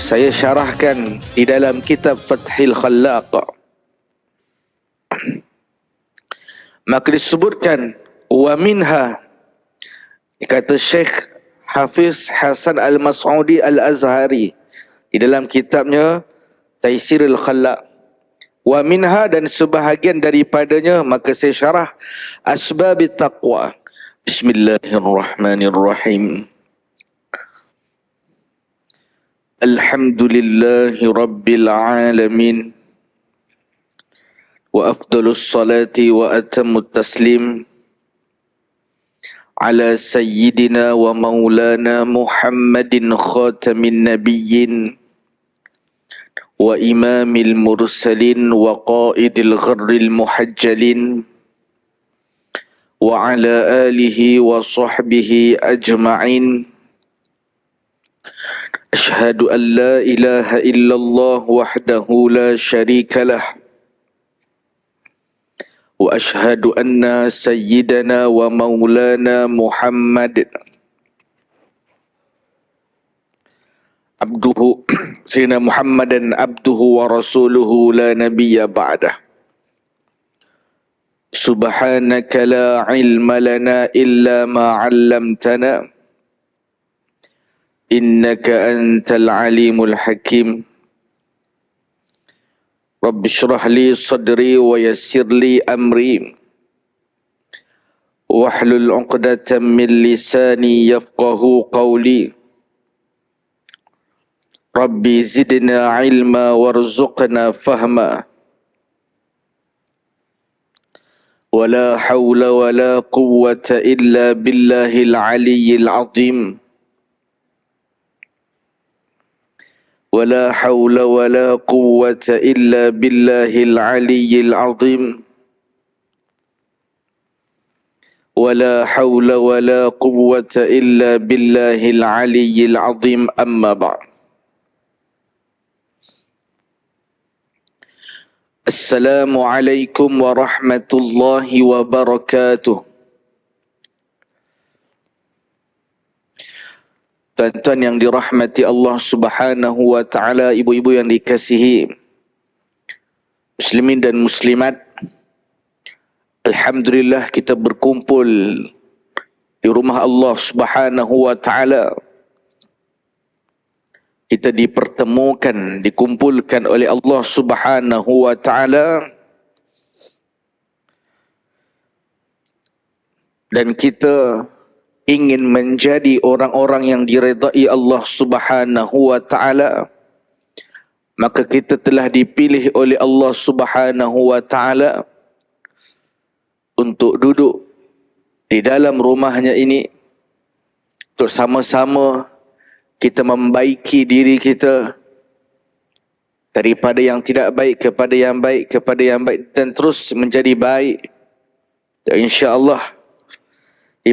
saya syarahkan di dalam kitab Fathil Khallaq. Maka disebutkan wa minha, kata Syekh Hafiz Hasan Al-Mas'udi Al-Azhari di dalam kitabnya Taisirul Khallaq, wa minha, dan sebahagian daripadanya, maka saya syarah asbabit taqwa. Bismillahirrahmanirrahim. Alhamdulillahi Rabbil Alamin, wa afdalus salati wa atammut taslim ala sayyidina wa maulana Muhammadin khatamin nabiyyin wa imamil mursalin wa qaidil gharril muhajjalin wa ala alihi wa sahbihi ajma'in. Ashhadu an la ilaha illallah wahdahu la syarika lah, wa ashhadu anna sayyidana wa maulana Muhammad abduhu sayyidina Muhammadan abduhu wa rasuluhu la nabiyya ba'dah. Subhanaka la ilma lana illa ma 'allamtana innaka antal alimul hakim. Rabbi shrah li sadri wa yassir li amri wahlul 'uqdatam min lisani yafqahu qawli. Rabbi zidna ilma warzuqna fahma. Wala hawla wala quwwata illa billahil aliyyil azim. ولا حول ولا قوة إلا بالله العلي العظيم. ولا حول ولا قوة إلا بالله العلي العظيم. أما بعد. السلام عليكم ورحمة الله وبركاته. Tuan-tuan yang dirahmati Allah Subhanahu wa ta'ala, ibu-ibu yang dikasihi muslimin dan muslimat, alhamdulillah kita berkumpul di rumah Allah Subhanahu wa ta'ala. Kita dipertemukan, dikumpulkan oleh Allah Subhanahu wa ta'ala, dan kita ingin menjadi orang-orang yang diredai Allah Subhanahu wa ta'ala. Maka kita telah dipilih oleh Allah Subhanahu wa ta'ala untuk duduk di dalam rumahnya ini, untuk sama-sama kita membaiki diri kita daripada yang tidak baik kepada yang baik, kepada yang baik, dan terus menjadi baik. Dan insya-Allah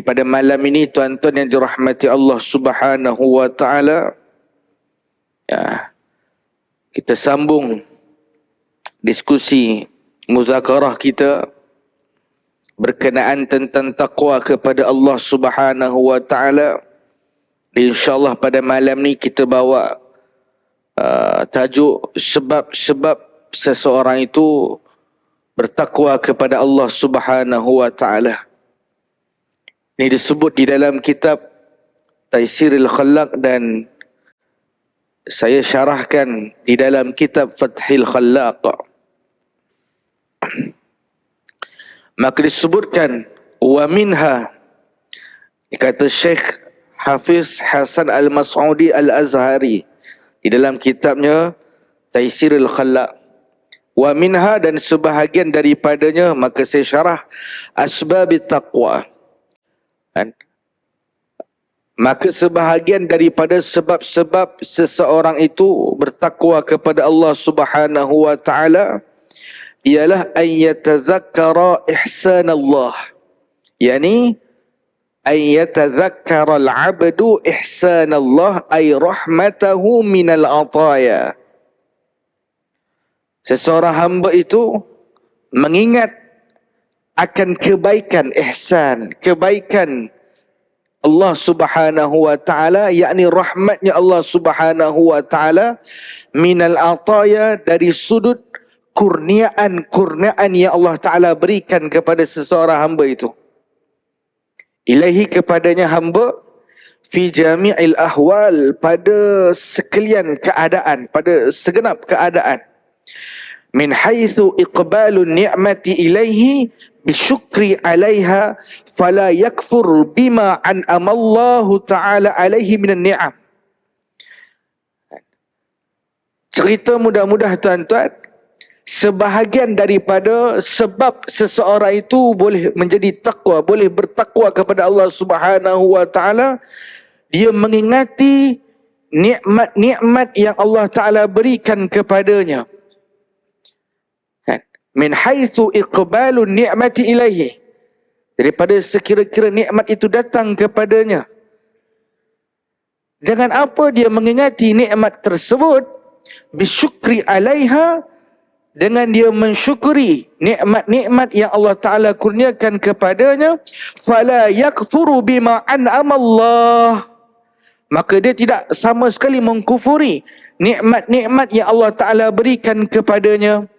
pada malam ini, tuan-tuan yang dirahmati Allah Subhanahu wa ta'ala, ya, kita sambung diskusi muzakarah kita berkenaan tentang taqwa kepada Allah Subhanahu wa ta'ala. InsyaAllah pada malam ni kita bawa tajuk sebab-sebab seseorang itu bertakwa kepada Allah Subhanahu wa ta'ala. Ini disebut di dalam kitab Taisirul Khallaq dan saya syarahkan di dalam kitab Fathil Khallaq. Maka disebutkan wa minha, kata Syekh Hafiz Hasan Al-Mas'udi Al-Azhari di dalam kitabnya Taisirul Khallaq, wa minha, dan sebahagian daripadanya, maka saya syarah asbabit taqwa. Maka sebahagian daripada sebab-sebab seseorang itu bertakwa kepada Allah Subhanahu wa ta'ala ialah an yatazakkara ihsan Allah, yani an yatazakkara al-'abdu ihsan Allah ay rahmatahu minal ataya. Seseorang hamba itu mengingat akan kebaikan, ihsan, kebaikan Allah Subhanahu wa taala, yakni rahmatnya Allah Subhanahu wa taala, minal ataya, dari sudut kurniaan yang Allah taala berikan kepada seseorang hamba itu. Ilahi, kepadanya hamba, fi jami'il ahwal, pada sekalian keadaan, pada segenap keadaan. Min haitsu iqbalun ni'mati ilaihi bisyukri 'alaiha fala yakfur bima an'amallahu ta'ala alaihi minan ni'am. Cerita mudah-mudah tuan-tuan, sebahagian daripada sebab seseorang itu boleh menjadi takwa, boleh bertakwa kepada Allah Subhanahu wa taala, dia mengingati nikmat-nikmat yang Allah taala berikan kepadanya. Min haitsu iqbalun ni'mati ilaihi, daripada sekira-kira nikmat itu datang kepadanya. Dengan apa dia mengingati nikmat tersebut? Bisyukri 'alaiha, dengan dia mensyukuri nikmat-nikmat yang Allah Ta'ala kurniakan kepadanya. Fala yakfuru bima an'ama Allah, maka dia tidak sama sekali mengkufuri nikmat-nikmat yang Allah Ta'ala berikan kepadanya.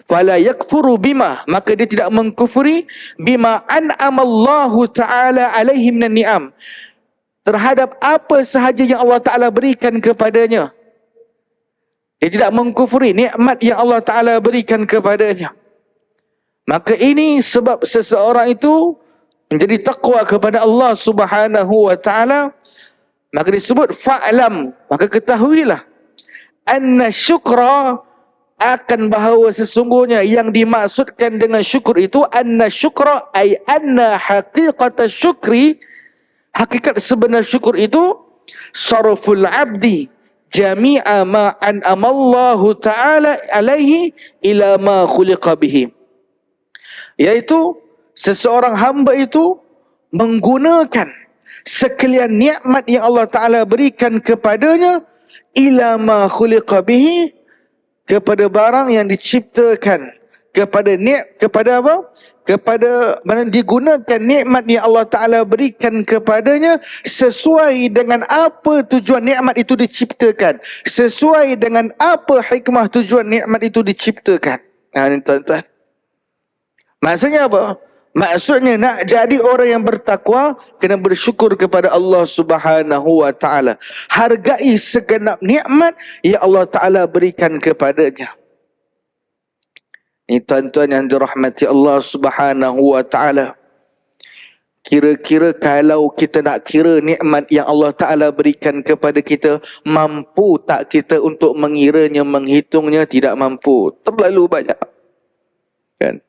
Fala yakfuru bima, maka dia tidak mengkufuri bima an'ama Allah Ta'ala alaihi minan ni'am, terhadap apa sahaja yang Allah Ta'ala berikan kepadanya. Dia tidak mengkufuri nikmat yang Allah Ta'ala berikan kepadanya. Maka ini sebab seseorang itu menjadi takwa kepada Allah Subhanahu wa Ta'ala. Maka disebut fa'lam, maka ketahuilah, anna syukra, akan bahawa sesungguhnya yang dimaksudkan dengan syukur itu, anna syukra ay anna haqiqata syukri, hakikat sebenar syukur itu, sarful abdi jami'a ma an'amallahu ta'ala alaihi ila ma khuliqa bihi, yaitu seseorang hamba itu menggunakan sekalian nikmat yang Allah Ta'ala berikan kepadanya, ila ma khuliqa bihi, kepada barang yang diciptakan, kepada apa? Kepada mana digunakan nikmat yang Allah Ta'ala berikan kepadanya sesuai dengan apa tujuan nikmat itu diciptakan, sesuai dengan apa hikmah tujuan nikmat itu diciptakan. Ini tuan-tuan, maksudnya apa? Maksudnya nak jadi orang yang bertakwa, kena bersyukur kepada Allah Subhanahu wa Ta'ala, hargai segenap nikmat yang Allah Ta'ala berikan kepadanya. Ini tuan-tuan yang dirahmati Allah Subhanahu wa Ta'ala. Kira-kira kalau kita nak kira nikmat yang Allah Ta'ala berikan kepada kita, mampu tak kita untuk mengiranya, menghitungnya? Tidak mampu, terlalu banyak, kan?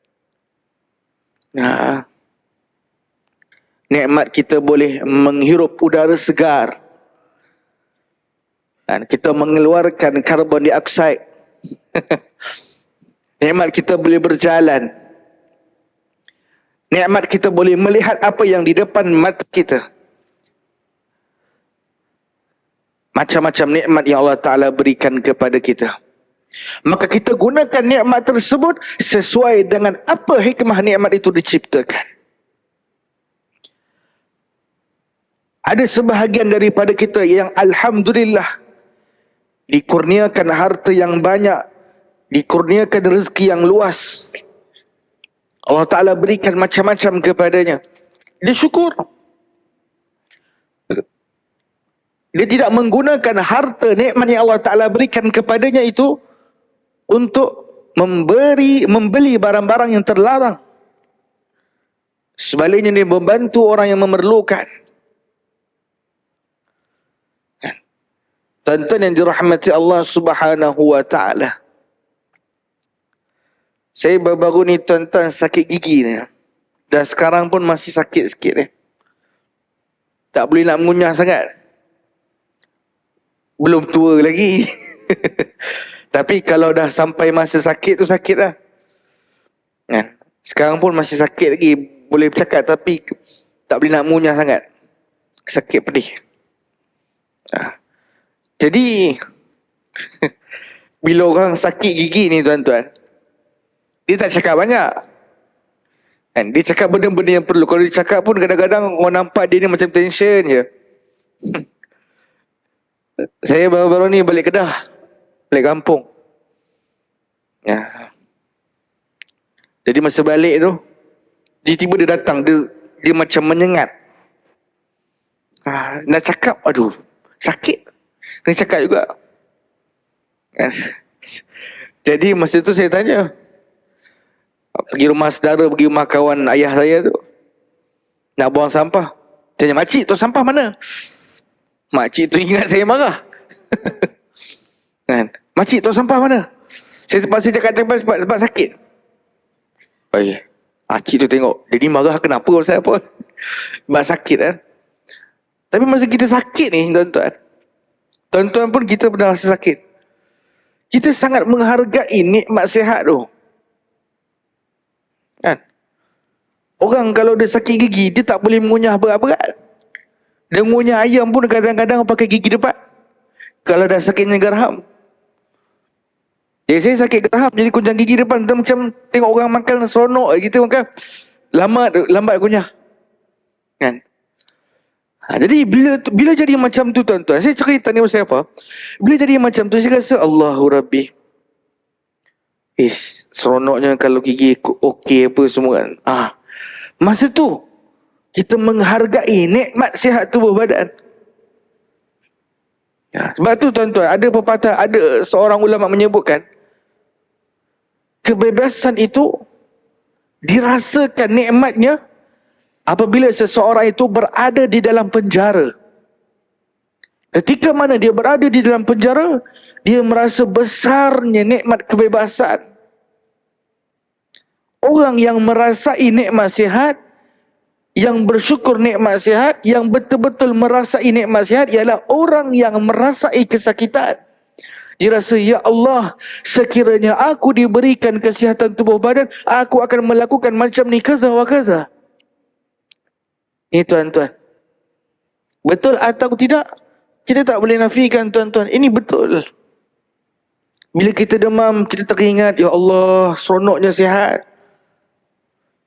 Nikmat kita boleh menghirup udara segar, dan kita mengeluarkan karbon dioksida. Nikmat kita boleh berjalan. Nikmat kita boleh melihat apa yang di depan mata kita. Macam-macam nikmat yang Allah Ta'ala berikan kepada kita. Maka kita gunakan nikmat tersebut sesuai dengan apa hikmah nikmat itu diciptakan. Ada sebahagian daripada kita yang alhamdulillah dikurniakan harta yang banyak, dikurniakan rezeki yang luas. Allah Ta'ala berikan macam-macam kepadanya. Dia syukur. Dia tidak menggunakan harta nikmat yang Allah Ta'ala berikan kepadanya itu untuk membeli barang-barang yang terlarang. Sebaliknya dia membantu orang yang memerlukan. Tuan-tuan yang dirahmati Allah Subhanahu wa Ta'ala, saya baru-baru ni tuan-tuan sakit gigi ni. Dan sekarang pun masih sakit sikit ni. Tak boleh nak mengunyah sangat. Belum tua lagi. Tapi kalau dah sampai masa sakit tu sakit lah. Sekarang pun masih sakit lagi. Boleh bercakap tapi tak boleh nak mengunyah sangat. Sakit pedih. Jadi bila orang sakit gigi ni tuan-tuan, dia tak cakap banyak. Kan? Dia cakap benda-benda yang perlu. Kalau dia cakap pun kadang-kadang orang nampak dia ni macam tension je. Saya baru-baru ni balik Kedah, balik kampung. Ya. Jadi masa balik tu, tiba-tiba dia datang, dia macam menyengat. Nak cakap, aduh, sakit. Kena cakap juga. Jadi masa tu saya tanya, pergi rumah saudara, pergi rumah kawan ayah saya tu, nak buang sampah. Tanya, makcik tu sampah mana? Makcik tu ingat saya marah. Kan? Makcik tu sampah mana? Saya terpaksa cakap sebab sakit. Baik. Makcik tu tengok, dia ni marah kenapa pasal apa? Sebab sakit kan. Tapi masa kita sakit ni tuan-tuan, tuan-tuan pun kita pernah rasa sakit. Kita sangat menghargai nikmat sihat tu. Kan? Orang kalau dia sakit gigi, dia tak boleh mengunyah berat-berat. Dia mengunyah ayam pun kadang-kadang pakai gigi depan. Kalau dah sakitnya geraham. Jadi saya sakit geraham, jadi kunyah gigi depan. Macam tengok orang makan seronok gitu kan. Lambat kunyah. Kan? Jadi bila jadi macam tu tuan-tuan, saya cerita ni pasal apa? Bila jadi macam tu, saya rasa Allahu Rabbi. Seronoknya kalau gigi okey apa semua kan. Masa tu, kita menghargai nikmat sihat tubuh badan. Ya, sebab tu tuan-tuan, ada pepatah, ada seorang ulama menyebutkan, kebebasan itu dirasakan nikmatnya apabila seseorang itu berada di dalam penjara. Ketika mana dia berada di dalam penjara, dia merasa besarnya nikmat kebebasan. Orang yang merasai nikmat sihat, yang bersyukur nikmat sihat, yang betul-betul merasai nikmat sihat ialah orang yang merasai kesakitan. Dia rasa, ya Allah, sekiranya aku diberikan kesihatan tubuh badan, aku akan melakukan macam ni kaza wa kaza. Ini tuan-tuan, betul atau tidak? Kita tak boleh nafikan tuan-tuan, ini betul. Bila kita demam, kita teringat, ya Allah, seronoknya sihat.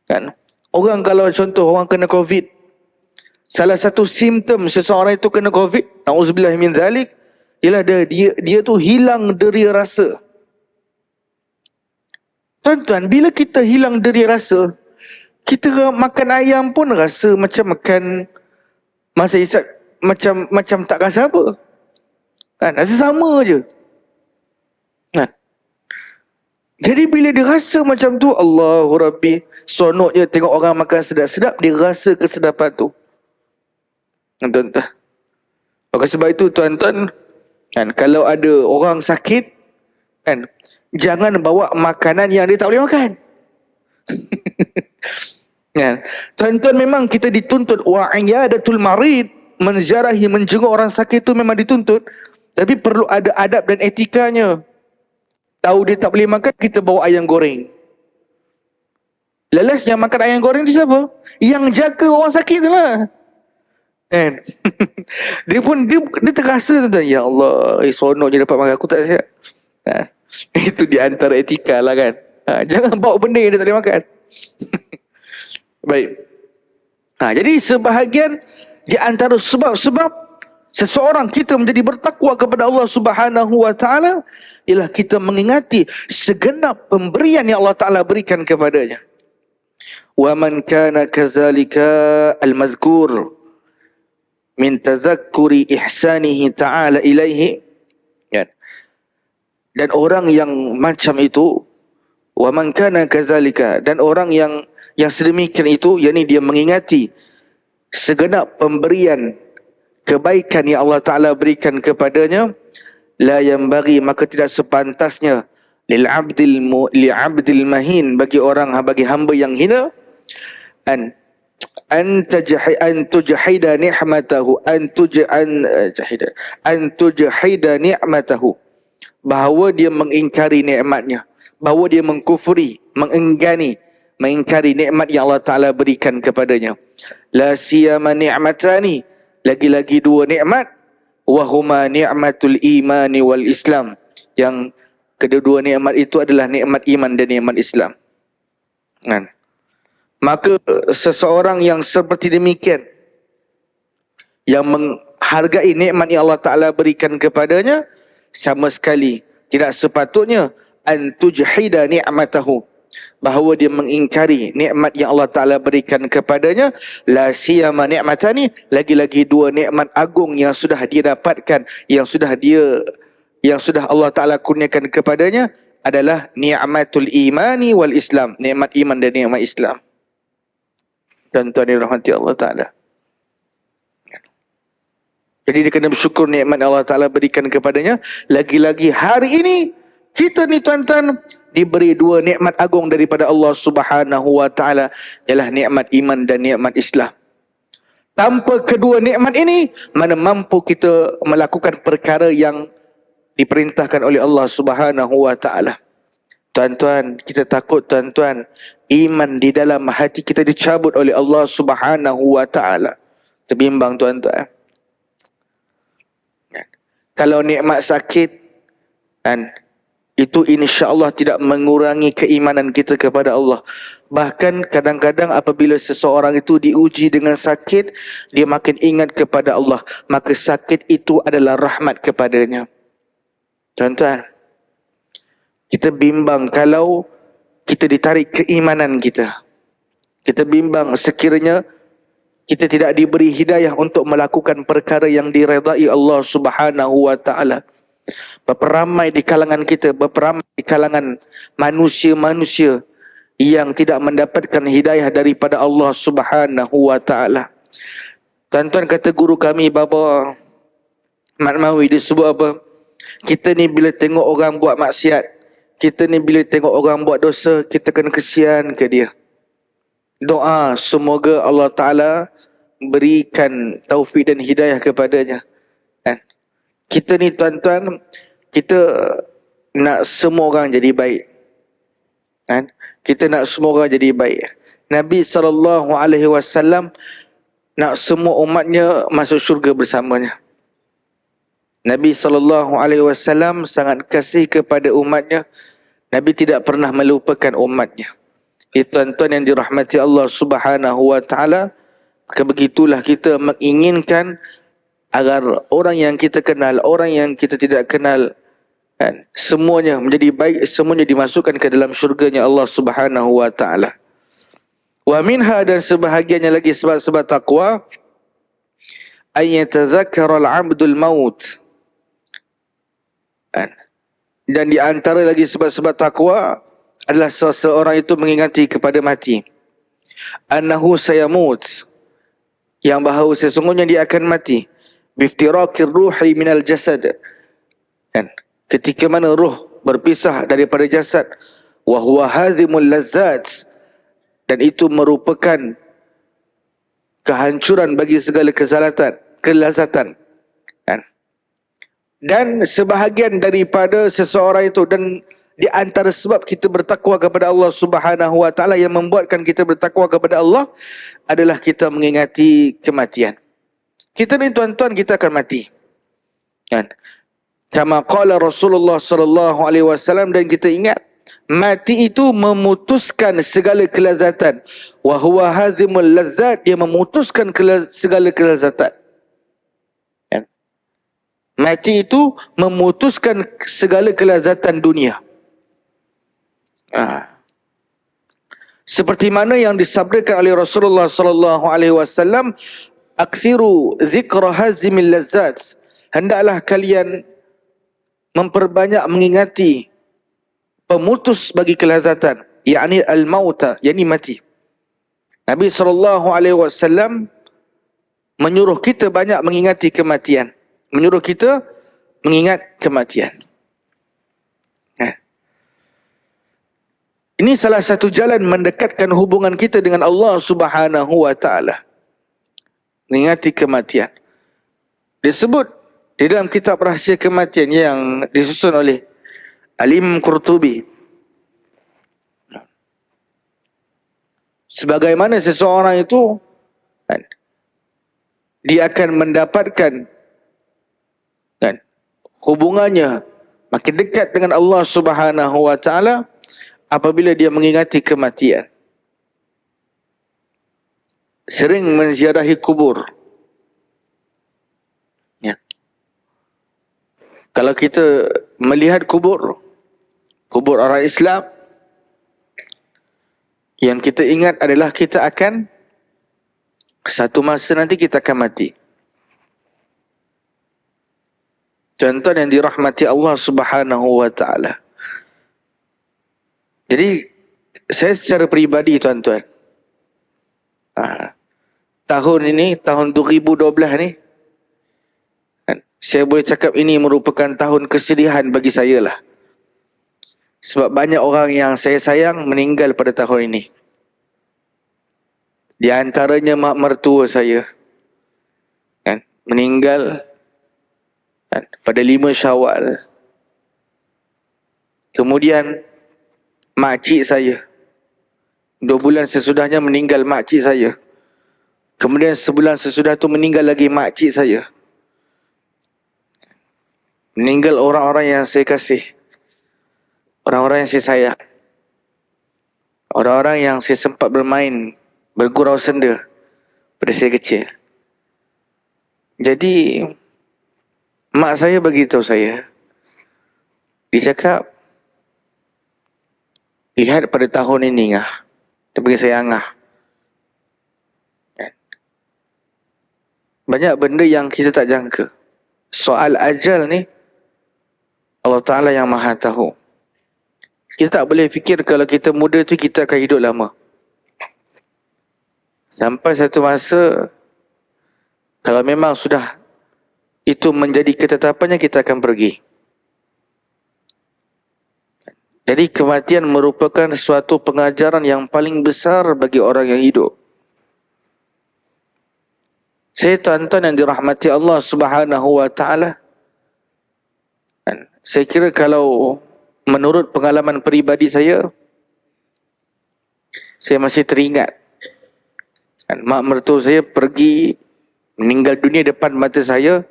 Kan? Orang kalau contoh orang kena COVID, salah satu simptom seseorang itu kena COVID, na'udzubillah min zalik, ialah dia tu hilang deria rasa. Tuan-tuan, bila kita hilang deria rasa, kita makan ayam pun rasa macam makan masa isap, macam tak rasa apa. Kan? Rasa sama je. Kan? Jadi bila dia rasa macam tu, Allahu Rabbi, seronoknya tengok orang makan sedap-sedap, dia rasa kesedapan tu. Tuan-tuan. Oleh sebab itu tuan-tuan, kan, kalau ada orang sakit, kan, jangan bawa makanan yang dia tak boleh makan. Kan? Tuan-tuan, memang kita dituntut wa'iyadatul marid, menziarahi, menjenguk orang sakit tu memang dituntut, tapi perlu ada adab dan etikanya. Tahu dia tak boleh makan, kita bawa ayam goreng. Lelas yang makan ayam goreng ni siapa? Yang jaga orang sakit tu lah. Kan? dia terasa tuan-tuan, ya Allah, seronok je dapat makan, aku tak sihat. Itu di antara etika lah kan. Jangan bawa benda yang dia tak boleh makan. Baik. Jadi sebahagian di antara sebab-sebab seseorang kita menjadi bertakwa kepada Allah Subhanahu wa taala ialah kita mengingati segenap pemberian yang Allah Taala berikan kepadanya. Wa man kana kadzalika al-mazkur min tazakkuri ihsanihi ta'ala ilaihi. Dan orang yang macam itu, wa man kana kadzalika, dan orang yang sedemikian itu, yakni dia mengingati segenap pemberian kebaikan yang Allah Ta'ala berikan kepadanya, la yanbaghi, maka tidak sepantasnya li'abdil mahin, bagi hamba yang hina, an tujahida ni'matahu, an tujahida ni'matahu, bahawa dia mengingkari nikmatnya, bahawa dia mengkufuri, mengingkari nikmat yang Allah Ta'ala berikan kepadanya. La siyama ni'matani, lagi-lagi dua nikmat, wahuma ni'matul imani wal islam, yang kedua-dua nikmat itu adalah nikmat iman dan nikmat Islam. Kan? Maka seseorang yang seperti demikian, yang menghargai nikmat yang Allah Ta'ala berikan kepadanya, sama sekali tidak sepatutnya an tujhida ni'matahu, bahawa dia mengingkari nikmat yang Allah Ta'ala berikan kepadanya. La siyama ni'matani, lagi-lagi dua nikmat agung yang sudah dia dapatkan, yang sudah Allah Ta'ala kurniakan kepadanya, adalah ni'matul imani wal Islam, nikmat iman dan nikmat Islam. Tuan-tuan yang dirahmati Allah Ta'ala, jadi dia kena bersyukur nikmat Allah Ta'ala berikan kepadanya. Lagi-lagi hari ini kita ni tuan-tuan diberi dua nikmat agung daripada Allah Subhanahu Wa Ta'ala, ialah nikmat iman dan nikmat Islam. Tanpa kedua nikmat ini, mana mampu kita melakukan perkara yang diperintahkan oleh Allah Subhanahu Wa Ta'ala. Tuan-tuan, kita takut tuan-tuan, iman di dalam hati kita dicabut oleh Allah Subhanahu Wa Ta'ala. Terbimbang tuan-tuan. Kalau nikmat sakit, kan, itu insya-Allah tidak mengurangi keimanan kita kepada Allah. Bahkan kadang-kadang apabila seseorang itu diuji dengan sakit, dia makin ingat kepada Allah, maka sakit itu adalah rahmat kepadanya. Tuan-tuan, kita bimbang kalau kita ditarik keimanan kita. Kita bimbang sekiranya kita tidak diberi hidayah untuk melakukan perkara yang diredai Allah Subhanahu Wa Ta'ala. Berapa ramai di kalangan kita, berapa ramai di kalangan manusia-manusia yang tidak mendapatkan hidayah daripada Allah Subhanahu Wa Ta'ala. Tuan-tuan, kata guru kami, Baba Mat Mawi, dia sebut apa? Kita ni bila tengok orang buat maksiat, kita ni bila tengok orang buat dosa, kita kena kesian ke dia. Doa semoga Allah Ta'ala berikan taufik dan hidayah kepadanya. Kan? Kita ni tuan-tuan, kita nak semua orang jadi baik. Kan? Kita nak semua orang jadi baik. Nabi SAW nak semua umatnya masuk syurga bersamanya. Nabi SAW sangat kasih kepada umatnya. Nabi tidak pernah melupakan umatnya. Tuan-tuan yang dirahmati Allah Subhanahu Wa Ta'ala, maka begitulah kita menginginkan agar orang yang kita kenal, orang yang kita tidak kenal, kan, semuanya menjadi baik, semuanya dimasukkan ke dalam syurganya Allah Subhanahu Wa Ta'ala. Wa minha, dan sebahagiannya lagi sebab-sebab taqwa, ayyatazakkara al-'abdul maut. Dan di antara lagi sebab-sebab taqwa adalah seseorang itu mengingati kepada mati. Annahu sayamut, yang bahawa sesungguhnya dia akan mati. Biftirakir ruhi minal jasad, kan, ketika mana ruh berpisah daripada jasad. Wa huwa hazimul lazzat, dan itu merupakan kehancuran bagi segala kelazatan. Kan? Dan sebahagian daripada seseorang itu, dan di antara sebab kita bertakwa kepada Allah Subhanahu Wa Ta'ala, yang membuatkan kita bertakwa kepada Allah, adalah kita mengingati kematian. Kita ni tuan-tuan, kita akan mati. Kan? Kama qala Rasulullah sallallahu alaihi wasallam, dan kita ingat mati itu memutuskan segala kelazatan. Wa huwa hazimul lazzat, dia memutuskan segala kelazatan. Kan? Mati itu memutuskan segala kelazatan dunia. Seperti mana yang disabdakan oleh Rasulullah sallallahu alaihi wasallam, akthiru dzikra hazimil lazzat, hendaklah kalian memperbanyak mengingati pemutus bagi kelazatan, yakni al-mauta, yakni mati. Nabi sallallahu alaihi wasallam menyuruh kita banyak mengingati kematian, menyuruh kita mengingat kematian. Ini salah satu jalan mendekatkan hubungan kita dengan Allah Subhanahu Wa Ta'ala. Mengingati kematian. Disebut di dalam kitab Rahsia Kematian yang disusun oleh Al-Imam Qurtubi, sebagaimana seseorang itu, kan, dia akan mendapatkan, kan, hubungannya makin dekat dengan Allah Subhanahu Wa Ta'ala apabila dia mengingati kematian. sering menziarahi kubur. Ya. Kalau kita melihat kubur orang Islam, yang kita ingat adalah kita akan satu masa nanti kita akan mati. Contoh yang dirahmati Allah Subhanahu wa taala. Jadi saya secara peribadi tuan-tuan, tahun ini, tahun 2012 ni, saya boleh cakap ini merupakan tahun kesedihan bagi saya lah. Sebab banyak orang yang saya sayang meninggal pada tahun ini. Di antaranya mak mertua saya, meninggal pada 5 Syawal. Kemudian makcik saya, 2 bulan sesudahnya meninggal makcik saya. Kemudian sebulan sesudah tu meninggal lagi makcik saya. Meninggal orang-orang yang saya kasih, orang-orang yang saya sayang, orang-orang yang saya sempat bermain, bergurau senda pada saya kecil. Jadi mak saya beritahu saya, dia cakap, lihat pada tahun ini ngah. Dia bagi saya angah. Banyak benda yang kita tak jangka. Soal ajal ni, Allah Ta'ala yang maha tahu. Kita tak boleh fikir kalau kita muda tu kita akan hidup lama. Sampai satu masa, kalau memang sudah itu menjadi ketetapannya, kita akan pergi. Jadi kematian merupakan suatu pengajaran yang paling besar bagi orang yang hidup. Saya tuan-tuan yang dirahmati Allah Subhanahu wa taala, saya kira kalau menurut pengalaman peribadi saya masih teringat mak mertua saya pergi meninggal dunia depan mata saya,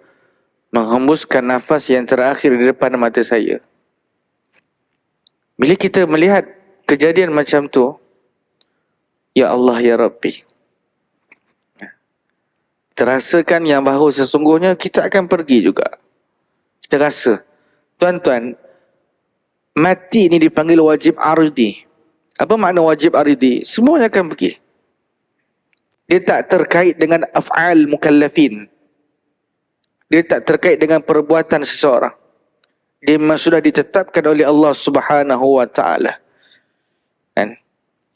menghembuskan nafas yang terakhir di depan mata saya. Bila kita melihat kejadian macam tu, ya Allah ya Rabbi, terasakan yang bahawa sesungguhnya kita akan pergi juga. Kita rasa, tuan-tuan, mati ni dipanggil wajib ardi. Apa makna wajib ardi? Semuanya akan pergi. Dia tak terkait dengan af'al mukallafin. Dia tak terkait dengan perbuatan seseorang. Dia memang sudah ditetapkan oleh Allah Subhanahu wa taala. Kan?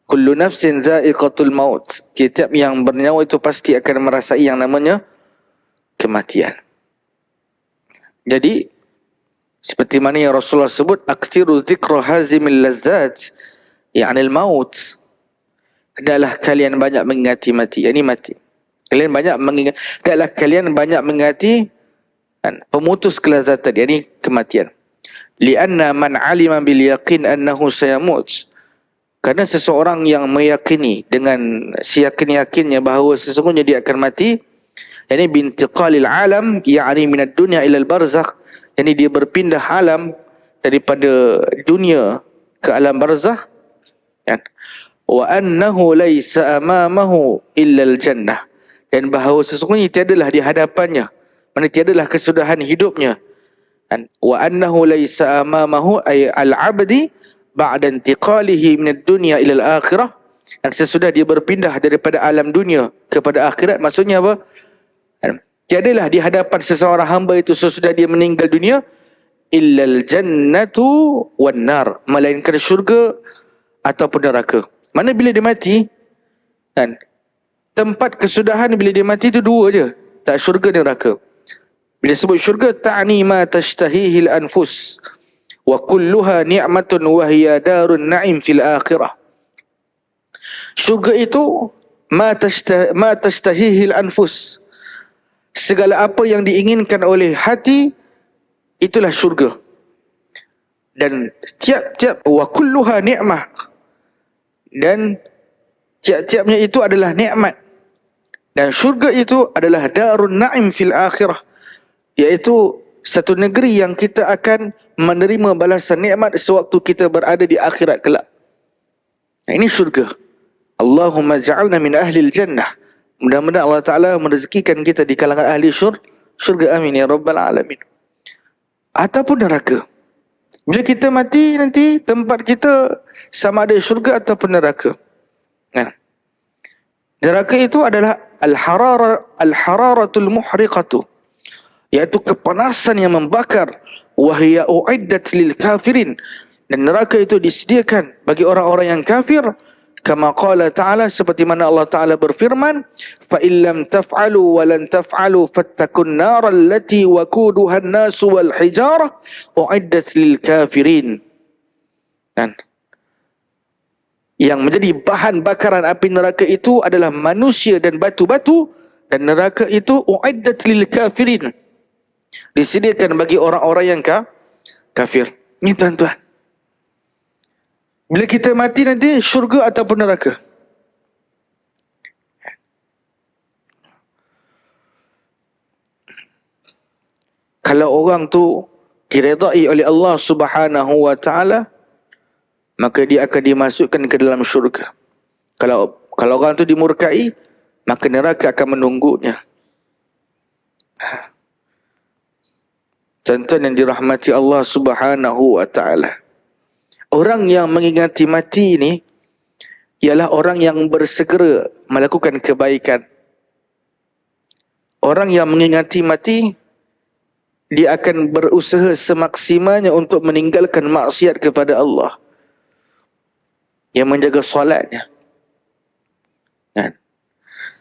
Kullu nafsin za'iqatul maut. Setiap yang bernyawa itu pasti akan merasai yang namanya kematian. Jadi seperti mana yang Rasulullah sebut, aktsiru dzikra hazimil lazzat, ya'nil maut. Adalah kalian banyak mengingati mati. Ini mati. Kalian banyak mengingat, adalah kalian banyak mengingati pemutus kelazatan, yakni kematian. Lianna man alima bil yaqin annahu sayamut. Karena seseorang yang meyakini dengan seyakin-yakinnya bahawa sesungguhnya dia akan mati, yakni bintiqalil alam, yakni minad dunya ila al barzakh, yakni dia berpindah alam daripada dunia ke alam barzakh, kan? Wa annahu laisa amamahu illa al jannah, dan bahawa sesungguhnya tiadalah di hadapannya, mana tiadalah kesudahan hidupnya. Wa annahu laisa amamahu ay al abdi ba'da intiqalihi minad dunya ila al akhirah, dan sesudah dia berpindah daripada alam dunia kepada akhirat, maksudnya apa? Tiadalah di hadapan seseorang hamba itu sesudah dia meninggal dunia illal jannatu wan nar, melainkan syurga ataupun neraka. Mana bila dia mati, kan, tempat kesudahan bila dia mati itu 2 je, tak syurga dan neraka. Bila sebut syurga, ta'ni ma tashtahihil anfus wa kulluha ni'matun wa hiya darun na'im fil akhirah. Syurga itu ma tashtahihil anfus, segala apa yang diinginkan oleh hati, itulah syurga. Dan tiap-tiap wa kulluha ni'mah, dan tiap-tiapnya itu adalah nikmat. Dan syurga itu adalah darun na'im fil akhirah, iaitu satu negeri yang kita akan menerima balasan nikmat sewaktu kita berada di akhirat kelak. Nah, ini syurga. Allahumma ja'alna min ahlil jannah. Mudah-mudahan Allah Ta'ala merezekikan kita di kalangan ahli syurga. Amin ya Rabbal Alamin. Ataupun neraka. Bila kita mati nanti, tempat kita sama ada syurga ataupun neraka. Neraka itu adalah al-hararatul muhriqatu, iaitu kepanasan yang membakar. Wahiya uiddat lil kafirin, dan neraka itu disediakan bagi orang-orang yang kafir. Kama qala ta'ala, seperti mana Allah Ta'ala berfirman, fa illam taf'alu wa lan taf'alu fattakun nar allati waquduha an-nasu wal hijarah uiddat lil kafirin. Kan? Yang menjadi bahan bakaran api neraka itu adalah manusia dan batu-batu, dan neraka itu uiddat lil kafirin, disediakan bagi orang-orang yang kafir. Ini tuan-tuan, bila kita mati nanti, syurga ataupun neraka. Kalau orang tu diredai oleh Allah Subhanahu wa Ta'ala, maka dia akan dimasukkan ke dalam syurga. Kalau orang tu dimurkai, maka neraka akan menunggunya. Tuan-tuan yang dirahmati Allah Subhanahu wa Ta'ala, orang yang mengingati mati ini ialah orang yang bersegera melakukan kebaikan. Orang yang mengingati mati, dia akan berusaha semaksimalnya untuk meninggalkan maksiat kepada Allah, yang menjaga solatnya.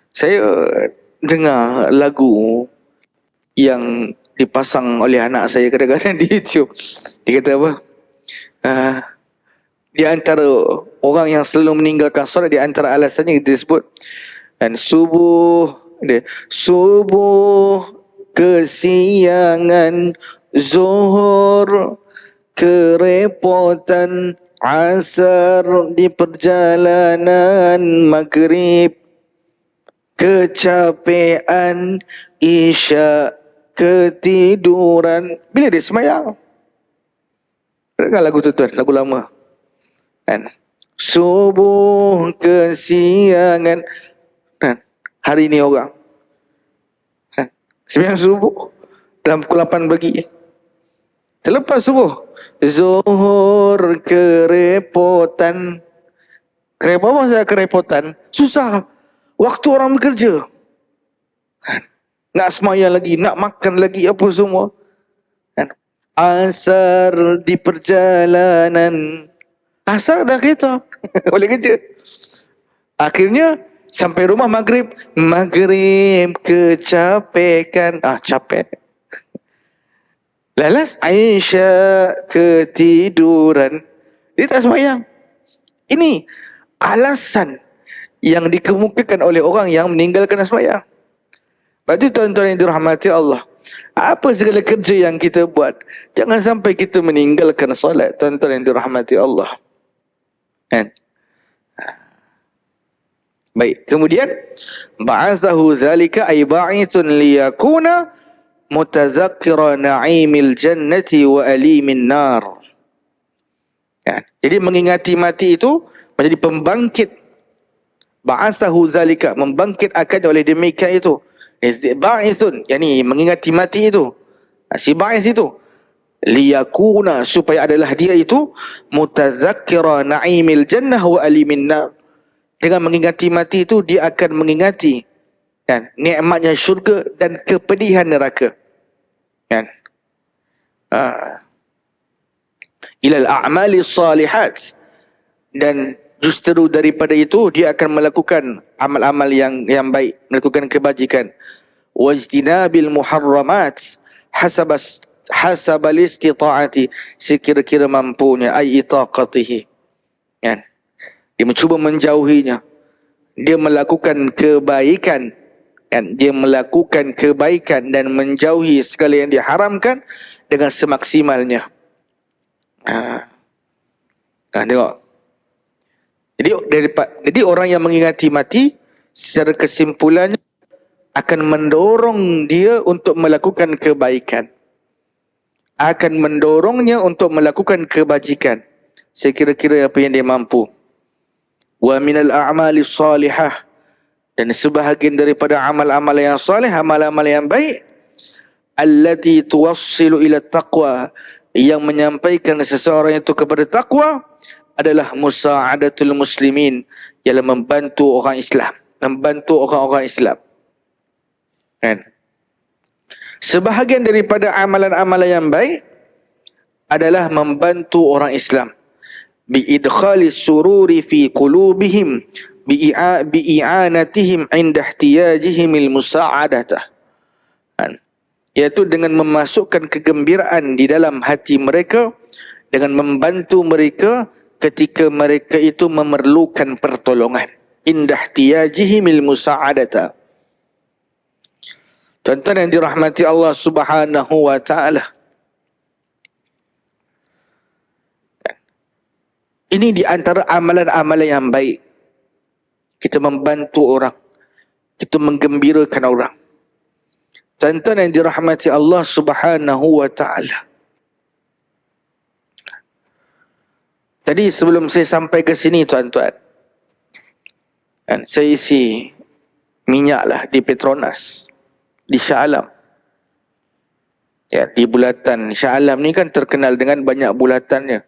Saya dengar lagu yang dipasang oleh anak saya kadang-kadang di YouTube. Dia kata apa? Di antara orang yang selalu meninggalkan solat, di antara alasannya kita sebut, dan subuh kesiangan, zuhur kerepotan, asar di perjalanan, maghrib kecapean, isya ketiduran. Bila dia semayang? Dengar lagu tu tuan, lagu lama kan? Subuh kesiangan kan? Hari ni orang kan? Semayang subuh dalam pukul 8 pagi, terlepas subuh zuhur kerepotan. Apa maksudnya kerepotan? Susah waktu orang bekerja kan? Nak semayang lagi, nak makan lagi, apa semua kan? Asar di perjalanan, asar dah kereta boleh kerja. Akhirnya sampai rumah maghrib kecapekan, capek. Lalas Aisyah ketiduran, dia tak semayang. Ini alasan yang dikemukakan oleh orang yang meninggalkan semayang. Lepas tu tuan-tuan yang dirahmati Allah, apa segala kerja yang kita buat, jangan sampai kita meninggalkan solat, tuan-tuan yang dirahmati Allah kan? Baik, kemudian ba'athahu zalika ay ba'ithun liyakuna mutazakkira na'imil jannati wa alimin nar. Jadi mengingati mati itu menjadi pembangkit. Ba'athahu zalika, membangkit akan oleh demikian itu. Ba'ithun, yakni mengingati mati itu. Si ba'ith itu liyakuna, supaya adalah dia itu mutazakkira na'imil jannah wa alimin nar. Dengan mengingati mati itu, dia akan mengingati kan, nikmatnya syurga dan kepedihan neraka kan? Ilal a'mali salihat, dan justru daripada itu dia akan melakukan amal-amal yang baik, melakukan kebajikan. Wajtinabil muharramat hasabal istita'ati, sekira-kira mampunya, ay itaqatihi kan? Dia mencuba menjauhinya. Dia melakukan kebaikan kan? Dia melakukan kebaikan dan menjauhi segala yang diharamkan dengan semaksimalnya. Tengok. Jadi orang yang mengingati mati, secara kesimpulannya akan mendorong dia untuk melakukan kebaikan, akan mendorongnya untuk melakukan kebajikan sekira-kira apa yang dia mampu. Wa minal a'mali salihah, Dan sebahagian daripada amal-amal yang soleh, amal-amal yang baik, allati tuwassilu ila taqwa, yang menyampaikan seseorang itu kepada takwa, adalah musa'adatul muslimin, ialah membantu orang Islam, membantu orang-orang Islam. Kan? Sebahagian daripada amalan-amalan yang baik adalah membantu orang Islam, biidkhali sururi fi qulubihim, bi'i'anatihim inda ihtiyajihim al-musa'adatah. Kan? Iaitu dengan memasukkan kegembiraan di dalam hati mereka, dengan membantu mereka ketika mereka itu memerlukan pertolongan. Indah tiyajihimil musa'adata. Tuan-tuan yang dirahmati Allah Subhanahu wa ta'ala, ini di antara amalan-amalan yang baik. Kita membantu orang, kita menggembirakan orang. Tuan-tuan yang dirahmati Allah Subhanahu wa ta'ala, tadi sebelum saya sampai ke sini tuan-tuan, kan, saya isi minyak lah di Petronas, di Shah Alam. Ya, di bulatan Shah Alam ni kan terkenal dengan banyak bulatannya.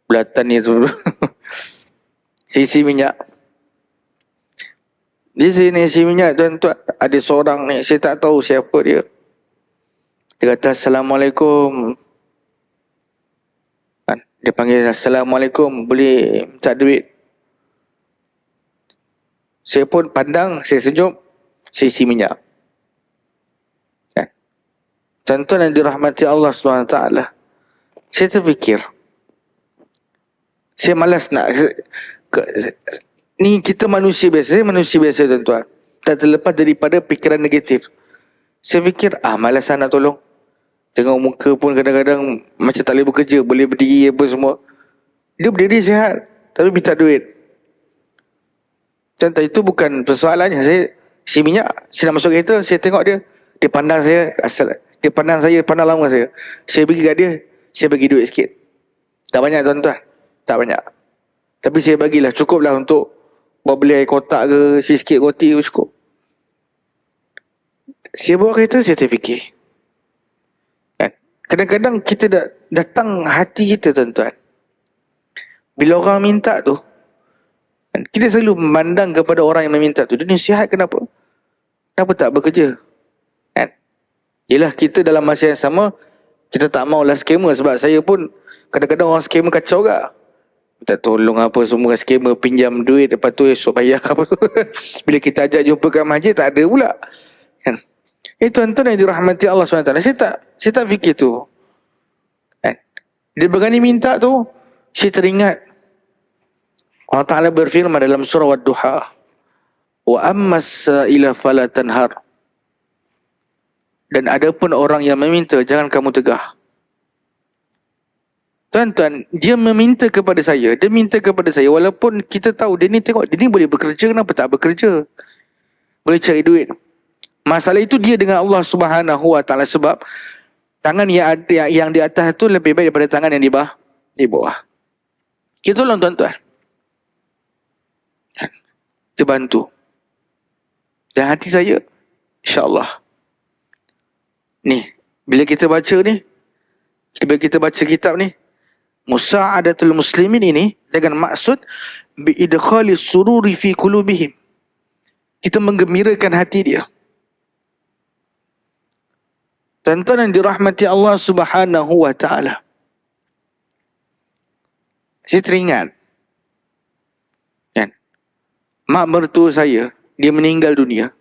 Bulatan ni tu. Saya isi minyak. Di sini isi minyak tuan-tuan, ada seorang ni, saya tak tahu siapa dia. Dia kata, Assalamualaikum. Dia panggil, Assalamualaikum, boleh minta duit? Saya pun pandang, saya senyum, saya isi minyak. Kan? Tuan-tuan yang dirahmati Allah SWT, saya terfikir, saya malas nak, ni kita manusia biasa, saya manusia biasa tuan-tuan, tak terlepas daripada fikiran negatif. Saya fikir, malas nak tolong. Tengok muka pun kadang-kadang macam tak boleh bekerja, boleh berdiri apa semua. Dia berdiri sihat, tapi minta duit. Contoh itu bukan persoalannya. Saya isi minyak, saya nak masuk kereta, saya tengok dia. Dia pandang saya, dia pandang saya, pandang lama saya. Saya bagi kat dia, saya bagi duit sikit. Tak banyak tuan-tuan, tak banyak. Tapi saya bagilah, cukuplah untuk buat beli air kotak ke, sikit roti ke, cukup. Saya bawa kereta, saya terfikir. Kadang-kadang kita datang hati kita tuan-tuan, bila orang minta tu, kita selalu memandang kepada orang yang meminta tu, dia ni sihat kenapa? Kenapa tak bekerja? Kan? Yelah, kita dalam masa yang sama, kita tak maulah skamer. Sebab saya pun kadang-kadang orang skamer kacau juga. Minta tolong apa semua, skamer pinjam duit, lepas tu esok bayar apa. Bila kita ajak jumpa kat masjid, tak ada pula. Kan? Tuan-tuan yang dirahmati Allah SWT, saya tak fikir tu. Dia berani minta tu, saya teringat Allah Ta'ala berfirman dalam surah Wad-Duha, wa ammas sa'ila fala tanhar, dan ada pun orang yang meminta, jangan kamu tegah. Tuan-tuan, dia meminta kepada saya, dia minta kepada saya, walaupun kita tahu dia ni, tengok dia ni boleh bekerja, kenapa tak bekerja, boleh cari duit. Masalah itu dia dengan Allah Subhanahu wa ta'ala, sebab tangan yang di atas tu lebih baik daripada tangan yang di bawah. Kita tolong tuan-tuan, kita bantu. Dan hati saya, insyaAllah, ni, bila kita baca ni, bila kita baca kitab ni, Musa'adatul Muslimin ini, dengan maksud biidkhali sururi fi qulubihim, kita menggembirakan hati dia. Tuan-tuan yang dirahmati Allah Subhanahu wa ta'ala, saya teringat, kan, mak mertua saya, dia meninggal dunia.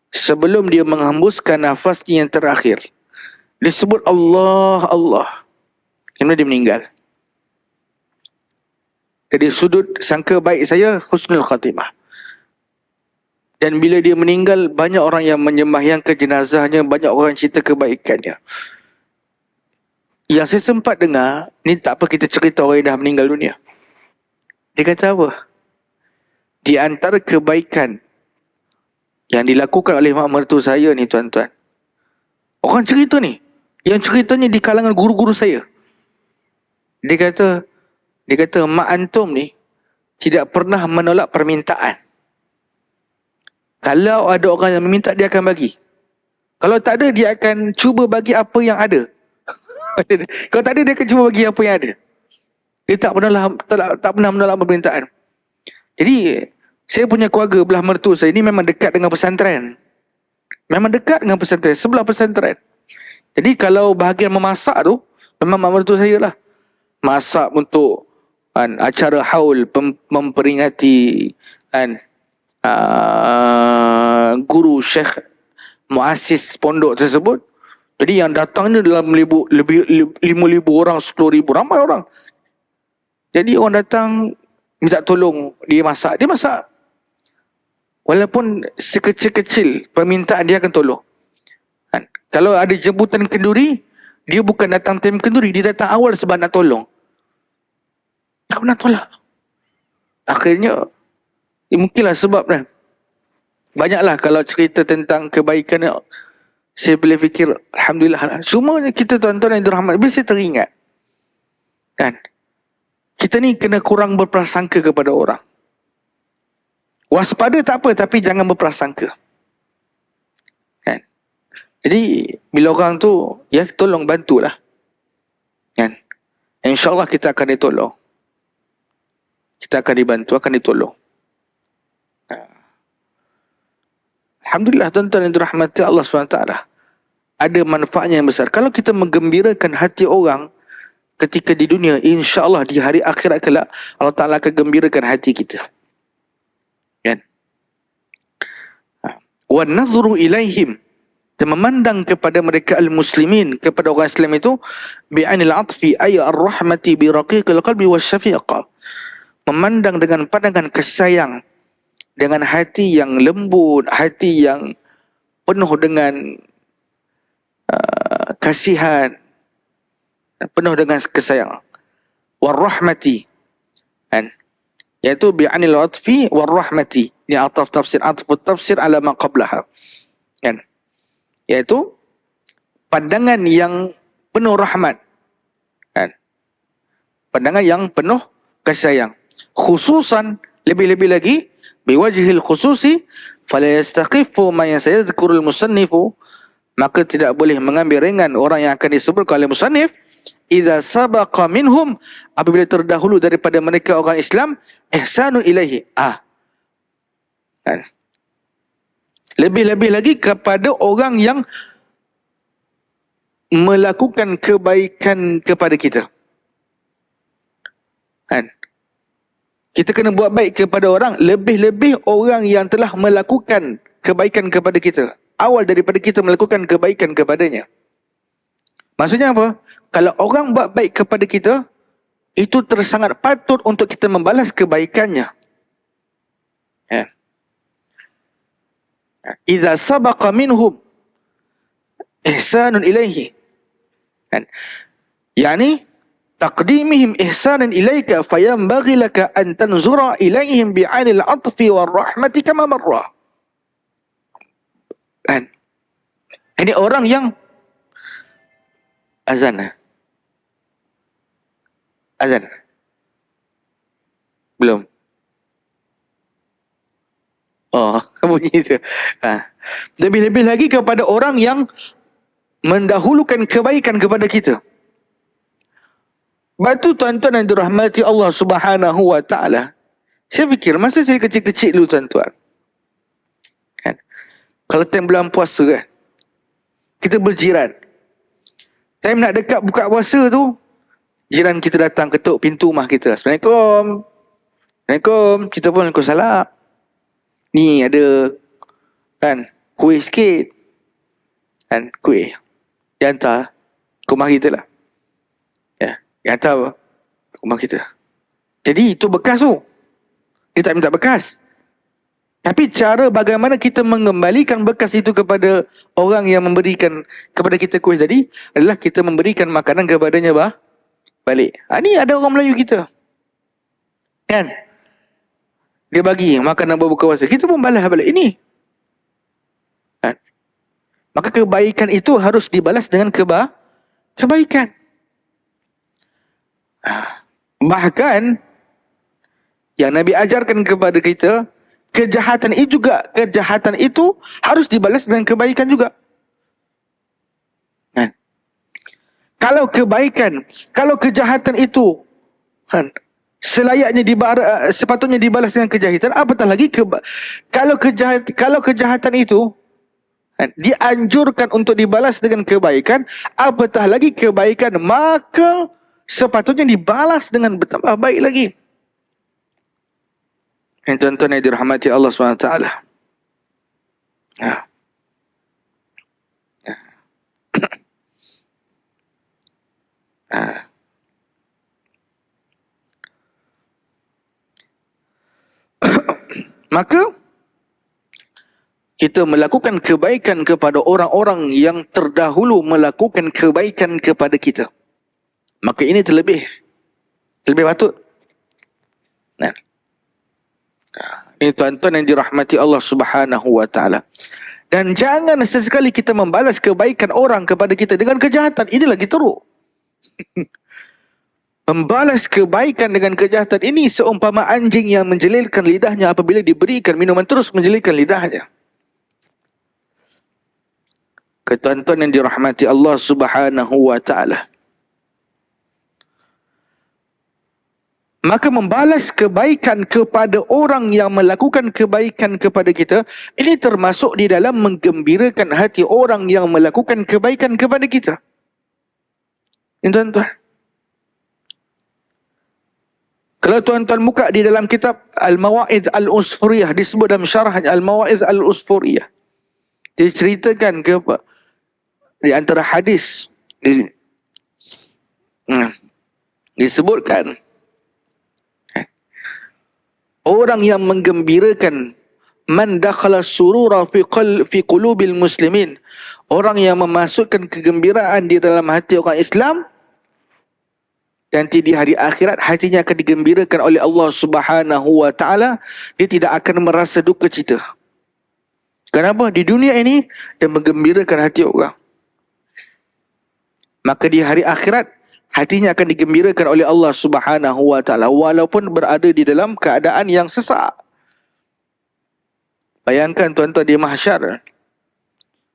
Sebelum dia menghembuskan nafasnya yang terakhir, dia sebut Allah, Allah. Kemudian dia meninggal. Dari sudut sangka baik saya, husnul khatimah. Dan bila dia meninggal, banyak orang yang menyembahyangkan jenazahnya, banyak orang cerita kebaikannya. Yang saya sempat dengar, ni tak apa kita cerita orang yang dah meninggal dunia. Dia kata apa? Di antara kebaikan yang dilakukan oleh mak mertua saya ni tuan-tuan, orang cerita ni, yang ceritanya di kalangan guru-guru saya. Dia kata mak antum ni tidak pernah menolak permintaan. Kalau ada orang yang meminta, dia akan bagi. Kalau tak ada, dia akan cuba bagi apa yang ada. Kalau tak ada, dia akan cuba bagi apa yang ada. Dia tak pernah menolak permintaan. Jadi saya punya keluarga belah mertua saya ni memang dekat dengan pesantren. Memang dekat dengan pesantren, sebelah pesantren. Jadi kalau bahagian memasak tu, memang mak mertua saya lah. Masak untuk acara haul memperingati guru syekh muassis pondok tersebut. Jadi yang datang ni dalam lebih 5,000 orang, 10,000, ramai orang. Jadi orang datang minta tolong dia masak. Dia masak. Walaupun sekecil-kecil permintaan, dia akan tolong. Kalau ada jemputan kenduri, dia bukan datang time kenduri, dia datang awal sebab nak tolong. Tak pernah tolak. Akhirnya, mungkinlah sebab kan. Banyaklah kalau cerita tentang kebaikan, saya boleh fikir, Alhamdulillah. Cuma kita tuan-tuan yang dirahmati, bila saya teringat, kan, kita ni kena kurang berprasangka kepada orang. Waspada tak apa, tapi jangan berprasangka. Kan? Jadi, bila orang tu, ya tolong bantulah. Kan? InsyaAllah kita akan ditolong. Kita akan dibantu, akan ditolong. Alhamdulillah tuan-tuan yang dirahmati Allah SWT. Ada manfaatnya yang besar. Kalau kita menggembirakan hati orang ketika di dunia, insya-Allah di hari akhirat kelak Allah Taala akan gembirakan hati kita. Kan? Wa nazru ilaihim, dan memandang kepada mereka al-muslimin, kepada orang Islam itu, bi'anil atfi ay ar-rahmati bi raqiqil qalbi wasyafiqa. Memandang dengan pandangan kesayang, dengan hati yang lembut, hati yang penuh dengan kasihan, penuh dengan kesayangan. Warahmati, kan? Iaitu bi'anil atfi warahmati. Ini ataf tafsir, atfut tafsir ala ma qablaha. Kan? Iaitu pandangan yang penuh rahmat. Kan? Pandangan yang penuh kasih sayang. Khususan, lebih-lebih lagi, biwajhil khususi, fala yastaqifu ma sayadhkurul musannifu, maka tidak boleh mengambil ringan orang yang akan disebutkan oleh musannif, idza sabaqa minhum, apabila terdahulu daripada mereka orang Islam, ihsanun ilaihi. Kan? Lebih-lebih lagi kepada orang yang melakukan kebaikan kepada kita. Kan? Kita kena buat baik kepada orang, lebih-lebih orang yang telah melakukan kebaikan kepada kita. Awal daripada kita melakukan kebaikan kepadanya. Maksudnya apa? Kalau orang buat baik kepada kita, itu tersangat patut untuk kita membalas kebaikannya. Ya. Iza sabaqa minhum ihsanun ilaihi. Kan? Yani taqdimihim ihsanan ilaika fayanbaghi laka an tanzura ilaihim bi'anil atfi warahmati kama marra. Kan? Ini orang yang azan. Azan. Belum. Oh, bunyi itu. Lebih-lebih lagi kepada orang yang mendahulukan kebaikan kepada kita. Batu tuan-tuan yang dirahmati Allah Subhanahu wa taala. Saya fikir masa saya kecil-kecil dulu tuan-tuan. Kan? Kalau time bulan puasa kan, kita berjiran. Time nak dekat buka puasa tu, jiran kita datang ketuk pintu rumah kita. Assalamualaikum. Assalamualaikum. Kita pun Waalaikumsalam. Ni ada kan kuih sikit. Kan kuih. Dia hantar ke rumah kita lah. Ya, dia hantar ke rumah kita. Jadi itu bekas tu. Dia tak minta bekas. Tapi cara bagaimana kita mengembalikan bekas itu kepada orang yang memberikan kepada kita kuih tadi adalah kita memberikan makanan kepadanya balik. Ni ada orang Melayu kita. Kan? Dia bagi makanan berbuka puasa. Kita pun balas balik. Ini. Kan? Maka kebaikan itu harus dibalas dengan kebaikan. Bahkan yang Nabi ajarkan kepada kita, kejahatan itu harus dibalas dengan kebaikan juga. Kan? Kalau kejahatan itu kan selayaknya sepatutnya dibalas dengan kejahatan, apatah lagi kalau kejahatan itu kan, dianjurkan untuk dibalas dengan kebaikan, apatah lagi kebaikan, maka sepatutnya dibalas dengan bertambah baik lagi. Tuan-tuan yang dirahmati Allah SWT. Ya. Ya. Maka kita melakukan kebaikan kepada orang-orang yang terdahulu melakukan kebaikan kepada kita, maka ini terlebih patut. Nah, ini tuan-tuan yang dirahmati Allah Subhanahu wa taala. Dan jangan sesekali kita membalas kebaikan orang kepada kita dengan kejahatan. Ini lagi teruk. Membalas kebaikan dengan kejahatan ini seumpama anjing yang menjelilkan lidahnya apabila diberikan minuman terus menjelilkan lidahnya. Tuan-tuan yang dirahmati Allah Subhanahu wa taala. Maka membalas kebaikan kepada orang yang melakukan kebaikan kepada kita, ini termasuk di dalam menggembirakan hati orang yang melakukan kebaikan kepada kita. Ini tuan-tuan. Kalau tuan-tuan buka di dalam kitab Al-Mawa'idh Al-Usfuriyah, disebut dalam syarah Al-Mawa'idh Al-Usfuriyah, diceritakan di antara hadis disebutkan orang yang menggembirakan man dakhala surura fi qulubil muslimin, orang yang memasukkan kegembiraan di dalam hati orang Islam, nanti di hari akhirat hatinya akan digembirakan oleh Allah Subhanahu wa taala, dia tidak akan merasa duka cita. Kenapa? Di dunia ini dia menggembirakan hati orang, maka di hari akhirat hatinya akan digembirakan oleh Allah Subhanahu wa taala walaupun berada di dalam keadaan yang sesak. Bayangkan tuan-tuan di mahsyar,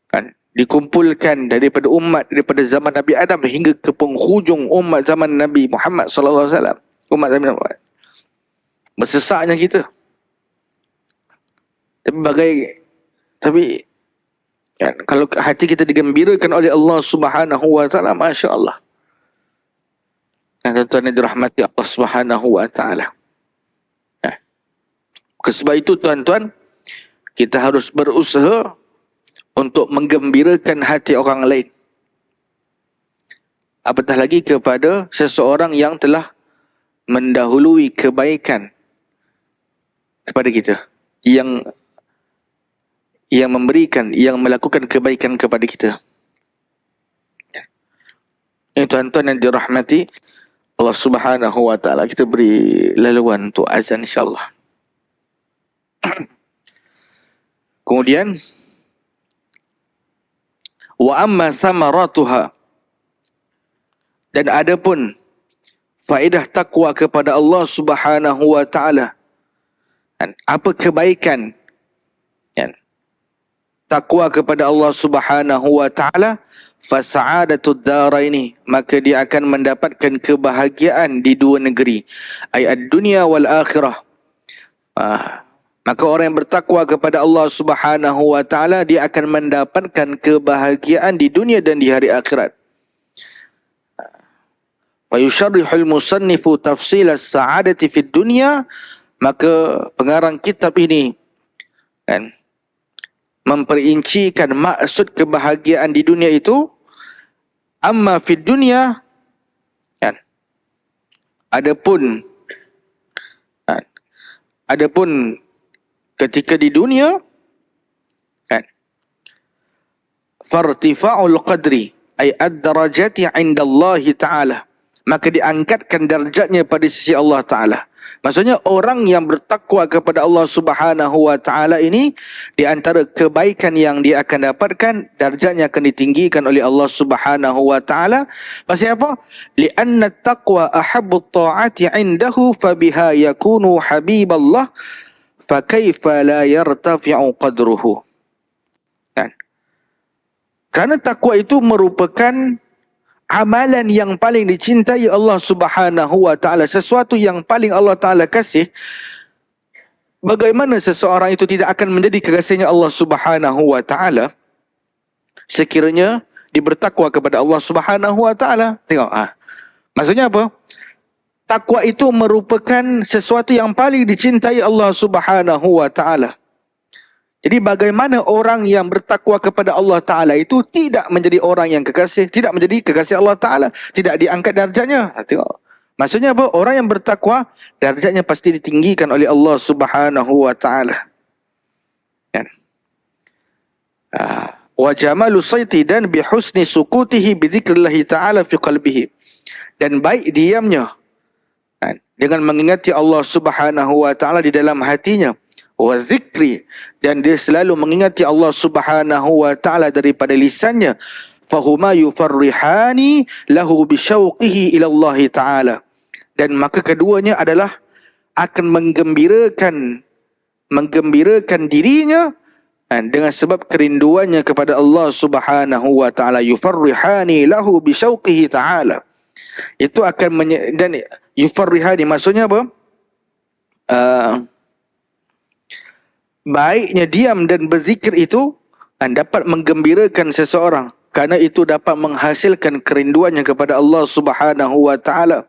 kan, dikumpulkan daripada zaman Nabi Adam hingga ke penghujung umat zaman Nabi Muhammad sallallahu alaihi wasallam. Umat zaman Muhammad. Bersesaknya kita. Tapi kan, kalau hati kita digembirakan oleh Allah Subhanahu wa taala, masya-Allah. Tuan-tuan yang dirahmati Allah Subhanahu wa taala. Sebab itu tuan-tuan, kita harus berusaha untuk menggembirakan hati orang lain. Apatah lagi kepada seseorang yang telah mendahului kebaikan kepada kita, yang melakukan kebaikan kepada kita. Ini tuan-tuan yang dirahmati Allah Subhanahu wa taala. Kita beri laluan untuk azan insya-Allah. Kemudian wa amma samaratuha, dan adapun faedah takwa kepada Allah Subhanahu wa taala, apa kebaikan takwa kepada Allah Subhanahu wa taala, fasa'adatud daraini, maka dia akan mendapatkan kebahagiaan di dua negeri, ay ad-dunya wal akhirah. Maka orang yang bertakwa kepada Allah Subhanahu wa taala, dia akan mendapatkan kebahagiaan di dunia dan di hari akhirat. Wa yusharrihul musannifu tafsil as-sa'adati fid dunya, maka pengarang kitab ini kan memperincikan maksud kebahagiaan di dunia itu. Amma fid dunya, kan, adapun ketika di dunia, kan, fartifa'ul qadri ay ad-darajati 'inda Allah taala, maka diangkatkan darjatnya pada sisi Allah taala. Maksudnya orang yang bertakwa kepada Allah Subhanahu wa taala ini, di antara kebaikan yang dia akan dapatkan, darjatnya akan ditinggikan oleh Allah Subhanahu wa taala. Pasal apa? Li'anna at-taqwa ahabbu at-ta'ati 'indahu fabiha yakunu habiballah fakaifa la yartafi'u qadruhu. Kan? Kerana takwa itu merupakan amalan yang paling dicintai Allah Subhanahu wa taala, sesuatu yang paling Allah taala kasih. Bagaimana seseorang itu tidak akan menjadi kekasihnya Allah Subhanahu wa taala sekiranya dia bertakwa kepada Allah Subhanahu wa taala? Tengok, maksudnya apa? Takwa itu merupakan sesuatu yang paling dicintai Allah Subhanahu wa taala. Jadi bagaimana orang yang bertakwa kepada Allah taala itu tidak menjadi orang yang kekasih, tidak menjadi kekasih Allah taala, tidak diangkat darjatnya? Tengok. Maksudnya apa? Orang yang bertakwa, darjatnya pasti ditinggikan oleh Allah Subhanahu wa taala. Kan? Wa jamalu sayti dan bi husni sukutihi bi dzikrillah taala fi qalbihi. Dan baik diamnya, kan, dengan mengingati Allah Subhanahu wa taala di dalam hatinya. Wa dzikri, dan dia selalu mengingati Allah Subhanahu wa taala daripada lisannya. Fahuma yufarrihani lahu bi syauqihi ila Allah taala. Dan maka keduanya adalah akan menggembirakan dirinya dengan sebab kerinduannya kepada Allah Subhanahu wa taala. Yufarrihani lahu bi syauqihi taala. Itu akan dan yufarrihani maksudnya apa? Baiknya diam dan berzikir itu dapat menggembirakan seseorang, kerana itu dapat menghasilkan kerinduannya kepada Allah Subhanahu wa taala.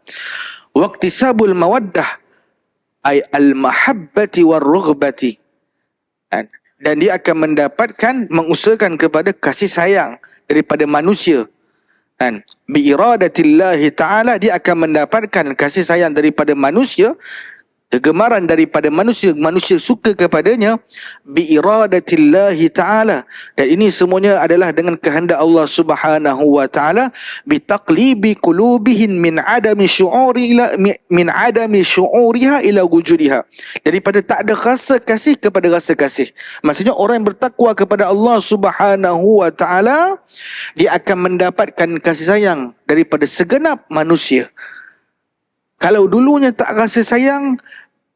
Waqtisabul mawaddah ay al-mahabbati war-rughbati. Dan dia akan mendapatkan, mengusahakan kepada kasih sayang daripada manusia. Bi iradatillahi ta'ala, dia akan mendapatkan kasih sayang daripada manusia, kegemaran daripada manusia, manusia suka kepadanya, bi iradatillahi ta'ala. Dan ini semuanya adalah dengan kehendak Allah Subhanahu wa ta'ala, bi taqlibi qulubihim min adami syu'uriha ila wujudiha. Daripada tak ada rasa kasih kepada rasa kasih. Maksudnya orang yang bertakwa kepada Allah Subhanahu wa ta'ala, dia akan mendapatkan kasih sayang daripada segenap manusia. Kalau dulunya tak rasa sayang,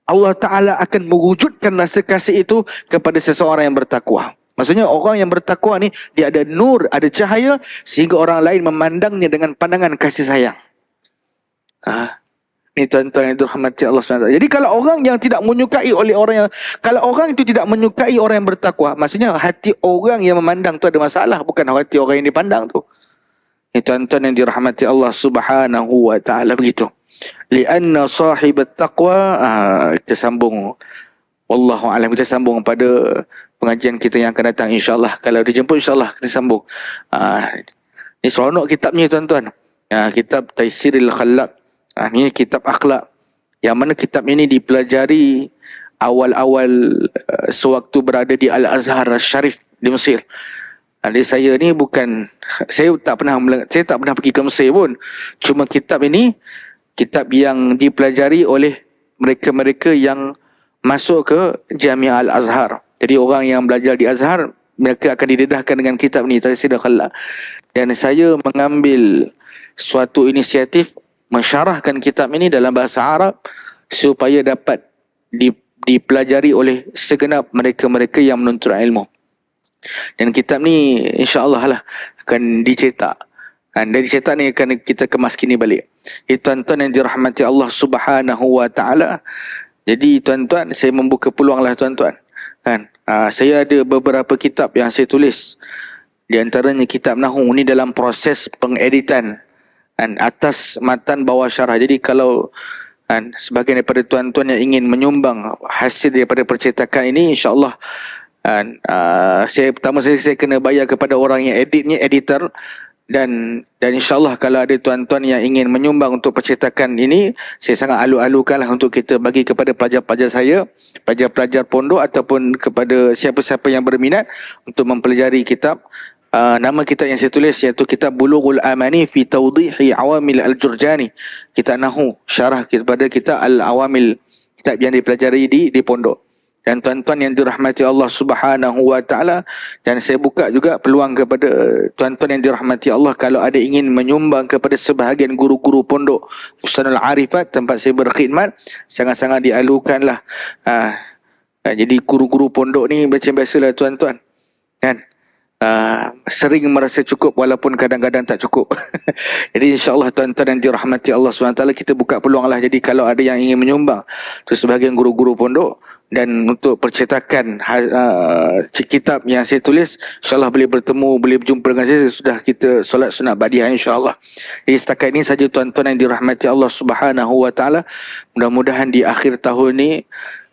Allah Ta'ala akan mewujudkan rasa kasih itu kepada seseorang yang bertakwa. Maksudnya orang yang bertakwa ni, dia ada nur, ada cahaya, sehingga orang lain memandangnya dengan pandangan kasih sayang. Ini tuan-tuan yang dirahmati Allah SWT. Jadi kalau orang yang tidak menyukai oleh orang yang, kalau orang itu tidak menyukai orang yang bertakwa, maksudnya hati orang yang memandang tu ada masalah, bukan hati orang yang dipandang tu. Ini tuan-tuan yang dirahmati Allah Subhanahu wa ta'ala, begitu. Lianna sahibat taqwa, kita sambung, wallahu alam, kita sambung pada pengajian kita yang akan datang insya-Allah. Kalau dijemput insya-Allah kita sambung. Ini seronok kitab ni tuan-tuan. Kitab Taisiril Khallaq. Ini kitab akhlak, yang mana kitab ini dipelajari awal-awal sewaktu berada di Al-Azhar Syarif di Mesir. Jadi saya ni bukan, saya tak pernah pergi ke Mesir pun. Cuma kitab ini kitab yang dipelajari oleh mereka-mereka yang masuk ke Jamiah Al-Azhar. Jadi orang yang belajar di Azhar, mereka akan didedahkan dengan kitab ni, Taisirul Khallaq. Dan saya mengambil suatu inisiatif mensyarahkan kitab ini dalam bahasa Arab supaya dapat dipelajari oleh segenap mereka-mereka yang menuntut ilmu. Dan kitab ni insya-Allah lah akan dicetak. Dan dicetak ni akan kita kemas kini balik. Tuan-tuan yang dirahmati Allah Subhanahu wa ta'ala. Jadi tuan-tuan, saya membuka peluang lah tuan-tuan. Saya ada beberapa kitab yang saya tulis. Di antaranya kitab Nahu ni dalam proses pengeditan atas matan bawah syarah. Jadi kalau sebahagian daripada tuan-tuan yang ingin menyumbang hasil daripada percetakan ini, insya-Allah saya kena bayar kepada orang yang editnya, editor. Dan insya-Allah kalau ada tuan-tuan yang ingin menyumbang untuk percetakan ini, saya sangat alu-alukanlah untuk kita bagi kepada pelajar-pelajar saya, pelajar-pelajar pondok ataupun kepada siapa-siapa yang berminat untuk mempelajari kitab. Nama kitab yang saya tulis iaitu kitab Bulughul Amani fi Tawdihi Awamil Al-Jurjani. Kitab Nahu, syarah kepada kitab Al-Awamil, kitab yang dipelajari di pondok. Dan tuan-tuan yang dirahmati Allah Subhanahu wa ta'ala, dan saya buka juga peluang kepada tuan-tuan yang dirahmati Allah, kalau ada ingin menyumbang kepada sebahagian guru-guru pondok Ustazul Arifat tempat saya berkhidmat, sangat-sangat dialukanlah Jadi guru-guru pondok ni macam biasalah tuan-tuan, kan? Sering merasa cukup walaupun kadang-kadang tak cukup. Jadi insya-Allah tuan-tuan yang dirahmati Allah SWT, kita buka peluang lah. Jadi kalau ada yang ingin menyumbang tu sebahagian guru-guru pondok, dan untuk percetakan kitab yang saya tulis, insya-Allah boleh bertemu, boleh berjumpa dengan saya sudah kita solat sunat badiah insya-Allah. Jadi setakat ini saja tuan-tuan yang dirahmati Allah Subhanahu wa taala. Mudah-mudahan di akhir tahun ni,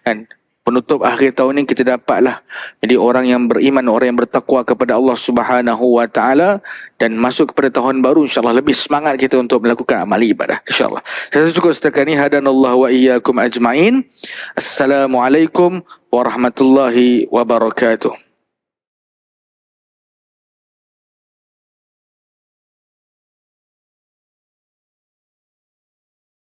kan, penutup akhir tahun ni kita dapatlah jadi orang yang beriman, orang yang bertakwa kepada Allah Subhanahu wa taala, dan masuk kepada tahun baru insya-Allah lebih semangat kita untuk melakukan amal ibadah insya-Allah. Saya cukup setakat ini. Hadanallahu wa iyyakum ajmain. Assalamualaikum warahmatullahi wabarakatuh.